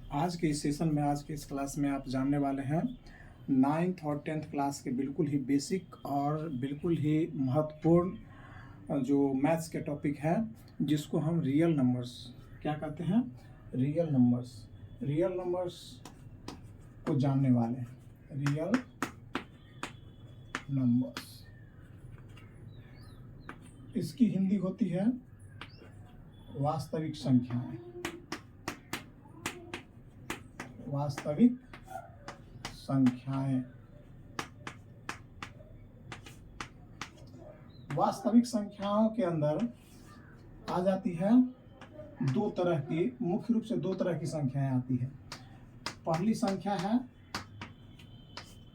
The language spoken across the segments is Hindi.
आज के इस सेशन में, आज के इस क्लास में आप जानने वाले हैं 9th और 10th क्लास के बिल्कुल ही बेसिक और बिल्कुल ही महत्वपूर्ण जो मैथ्स के टॉपिक है, जिसको हम रियल नंबर्स क्या कहते हैं, रियल नंबर्स को जानने वाले हैं। रियल नंबर्स, इसकी हिंदी होती है वास्तविक संख्याएं। वास्तविक संख्याएं, वास्तविक संख्याओं के अंदर आ जाती है दो तरह की, मुख्य रूप से दो तरह की संख्याएं आती है। पहली संख्या है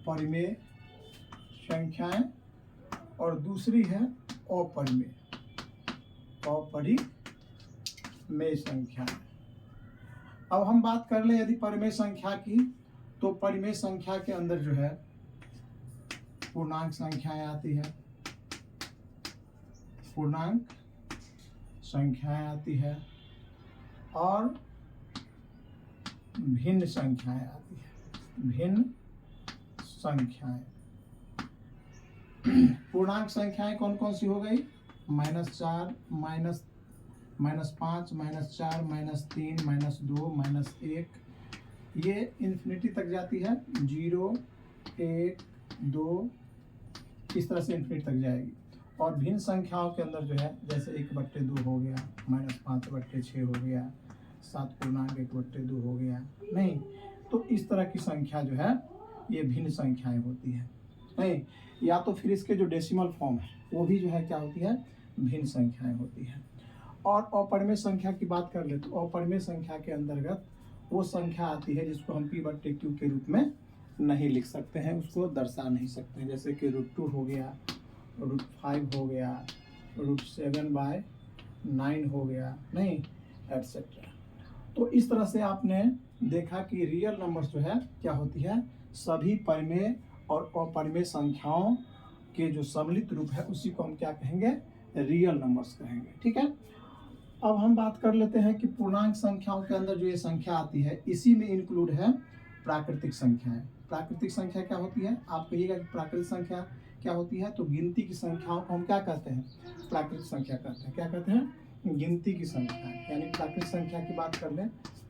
परिमेय संख्याएं और दूसरी है अपरिमेय संख्याएं। अब हम बात कर ले यदि परिमेय संख्या की, तो परिमेय संख्या के अंदर जो है पूर्णांक संख्याएं आती है, पूर्णांक संख्याएं आती है और भिन्न संख्याएं आती है, भिन्न संख्याएं। पूर्णांक संख्याएं कौन कौन सी हो गई? -4, -5, -4, -3, -2, -1, ये इन्फिनिटी तक जाती है। 0, 1, 2, इस तरह से इन्फिनिटी तक जाएगी। और भिन्न संख्याओं के अंदर जो है, जैसे 1/2 हो गया, -5/6 हो गया, 7.1/2 हो गया, नहीं तो इस तरह की संख्या जो है ये भिन्न संख्याएं होती है। नहीं, या तो फिर इसके जो डेसिमल फॉर्म है वो भी जो है क्या होती है, भिन्न संख्याएं होती है। और अपरिमेय संख्या की बात कर ले तो अपरिमेय संख्या के अंतर्गत वो संख्या आती है जिसको हम p/q के रूप में नहीं लिख सकते हैं, उसको दर्शा नहीं सकते हैं। जैसे कि √2 हो गया, √5 हो गया, √7/9 हो गया, नहीं एटसेट्रा। तो इस तरह से आपने देखा कि रियल नंबर्स जो है क्या होती है, सभी परिमेय और अपरिमेय संख्याओं के जो सम्मिलित रूप है उसी को हम क्या कहेंगे, रियल नंबर्स कहेंगे। ठीक है, अब हम बात कर लेते हैं कि पूर्णांक संख्याओं के अंदर जो ये संख्या आती है, इसी में इंक्लूड है प्राकृतिक संख्याएं। प्राकृतिक संख्या क्या होती है? आप कहिएगा कि प्राकृतिक संख्या क्या होती है, तो गिनती की संख्याओं को हम क्या कहते हैं, प्राकृतिक संख्या कहते हैं। क्या कहते हैं? गिनती की संख्या। यानी प्राकृतिक संख्या की बात कर ले,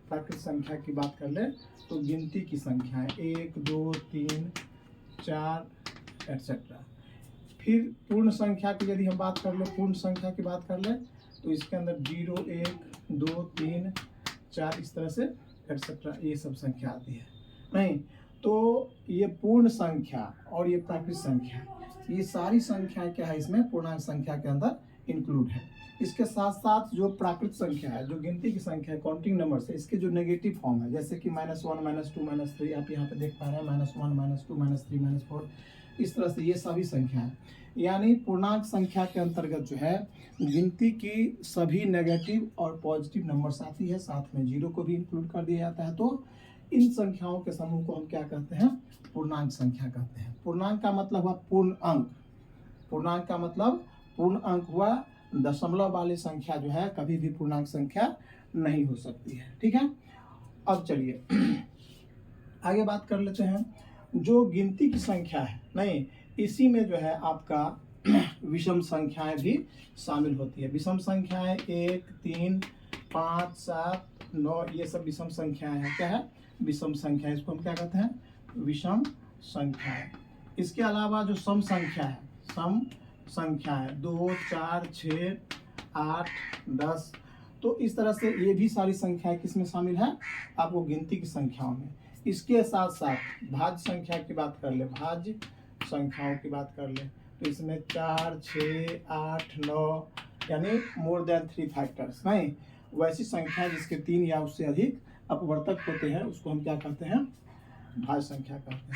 प्राकृतिक संख्या की बात कर ले तो गिनती की संख्याएं 1, 2, 3, 4 एटसेट्रा। फिर पूर्ण संख्या की यदि हम बात कर ले, पूर्ण संख्या की बात कर ले तो इसके अंदर 0, 1, 2, 3, 4 इस तरह से एटसेट्रा ये सब संख्या आती है। नहीं तो ये पूर्ण संख्या और ये प्राकृतिक संख्या, ये सारी संख्याएं क्या है, इसमें पूर्णांक संख्या के अंदर इंक्लूड है। इसके साथ साथ जो प्राकृतिक संख्या है, जो गिनती की संख्या है, काउंटिंग नंबर्स है, इसके जो नेगेटिव फॉर्म है, जैसे कि -1, -2, -3, आप यहाँ पे देख पा रहे हैं, -1, -2, -3, -4, इस तरह से ये सभी संख्याएं। यानी पूर्णांक संख्या के अंतर्गत जो है गिनती की सभी नेगेटिव और पॉजिटिव नंबर्स आती है, साथ में 0 को भी इंक्लूड कर दिया जाता है। तो इन संख्याओं के समूह को हम क्या कहते हैं, पूर्णांक संख्या कहते हैं। पूर्णांक का मतलब हुआ पूर्ण अंक, पूर्णांक का मतलब पूर्ण अंक हुआ। दशमलव वाली संख्या जो है कभी भी पूर्णांक संख्या नहीं हो सकती है। ठीक है, अब चलिए आगे बात कर लेते हैं। जो गिनती की संख्या है, नहीं इसी में जो है आपका विषम संख्याएं भी शामिल होती है। विषम संख्याएं 1, 3, 5, 7, 9 ये सब विषम संख्याएं हैं। क्या है? विषम संख्या। इसको हम क्या कहते हैं, विषम संख्याएं। इसके अलावा जो सम संख्या है, सम संख्या है 2, 4, 6, 8, 10, तो इस तरह से ये भी सारी संख्याएं किसमें शामिल है, आपको गिनती की संख्याओं में। इसके साथ साथ भाज्य संख्या की बात कर ले, भाज्य संख्याओं की बात कर ले तो इसमें 4, 6, 8, 9 यानी मोर देन 3 फैक्टर्स। नहीं, वैसी संख्या जिसके 3 या उससे अधिक अपवर्तक होते हैं उसको हम क्या कहते हैं, भाज्य संख्या कहते हैं।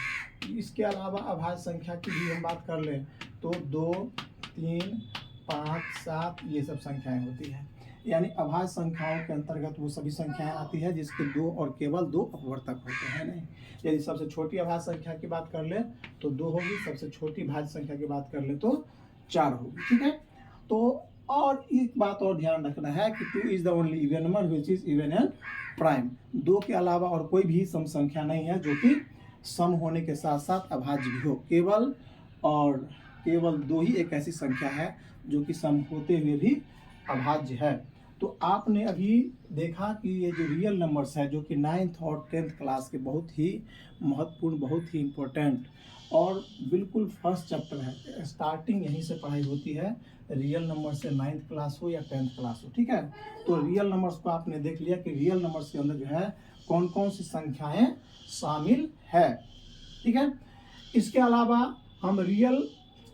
इसके अलावा अभाज्य संख्या की भी हम बात कर लें तो 2, 3, 5, 7 ये सब संख्याएं होती हैं। यानी अभाज्य संख्याओं के अंतर्गत वो सभी संख्याएं आती है जिसके 2 और केवल 2 अपवर्तक होते हैं। नहीं, यदि सबसे छोटी अभाज्य संख्या की बात कर ले तो 2 होगी, सबसे छोटी भाज्य संख्या की बात कर ले तो 4 होगी। ठीक है, तो और एक बात और ध्यान रखना है कि 2 is the only even number which is even and prime. 2 के अलावा और कोई भी सम संख्या नहीं है जो कि सम होने के साथ साथ अभाज्य भी हो। केवल 2 ही एक ऐसी संख्या है जो कि सम होते हुए भी अभाज्य है। तो आपने अभी देखा कि ये जो रियल नंबर्स है जो कि 9th और 10th क्लास के बहुत ही महत्वपूर्ण, बहुत ही इम्पोर्टेंट और बिल्कुल फर्स्ट चैप्टर है। स्टार्टिंग यहीं से पढ़ाई होती है, रियल नंबर से 9th क्लास हो या 10th क्लास हो, ठीक है। तो रियल नंबर्स को आपने देख लिया कि रियल नंबर्स के अंदर जो है कौन कौन सी संख्याएं शामिल है, ठीक है। इसके अलावा हम रियल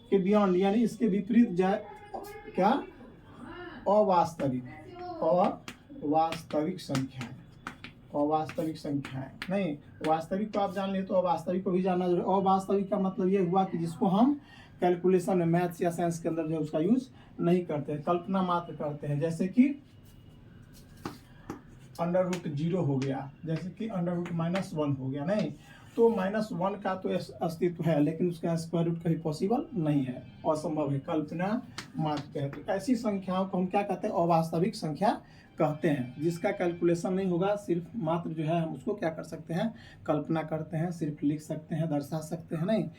के बियॉन्ड यानी इसके विपरीत जाए क्या, अवास्तविक संख्याएं। अवास्तविक संख्याएं नहीं, वास्तविक तो आप जान लिए तो अवास्तविक को भी जानना जरूरी। अवास्तविक का मतलब ये हुआ कि जिसको हम कैलकुलेशन में मैथ्स या साइंस के अंदर जो उसका यूज नहीं करते, कल्पना मात्र करते हैं। जैसे कि √0 हो गया, जैसे कि √-1 हो गया। नहीं तो -1 का तो अस्तित्व है लेकिन उसका स्क्वायर रूट कभी पॉसिबल नहीं है, असंभव है, कल्पना मात्र है। तो ऐसी संख्याओं को हम क्या कहते हैं, अवास्तविक संख्या कहते हैं, जिसका कैलकुलेशन नहीं होगा, सिर्फ मात्र जो है हम उसको क्या कर सकते हैं, कल्पना करते हैं, सिर्फ लिख सकते हैं, दर्शा सकते हैं, नहीं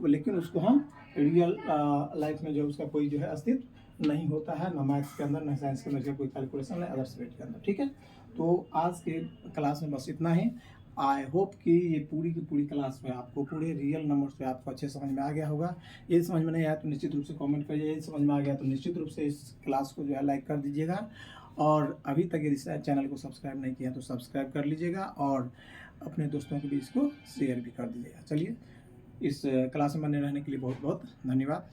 लेकिन उसको हम रियल लाइफ में जो उसका कोई जो है अस्तित्व नहीं होता है, ना मैथ्स के अंदर, ना साइंस के अंदर, कोई कैलकुलेशन नहीं अदर सब्जेक्ट के अंदर, ठीक है। तो आज के क्लास में बस इतना ही। आई होप कि ये पूरी की पूरी क्लास में आपको पूरे रियल नंबर्स पे आपको अच्छे समझ में आ गया होगा। ये समझ में नहीं आया तो निश्चित रूप से कमेंट करिए, ये समझ में आ गया तो निश्चित रूप से इस क्लास को जो है लाइक कर दीजिएगा, और अभी तक इस चैनल को सब्सक्राइब नहीं किया तो सब्सक्राइब कर लीजिएगा, और अपने दोस्तों के बीच को शेयर भी कर दीजिएगा। चलिए, इस क्लास में बने रहने के लिए बहुत बहुत धन्यवाद।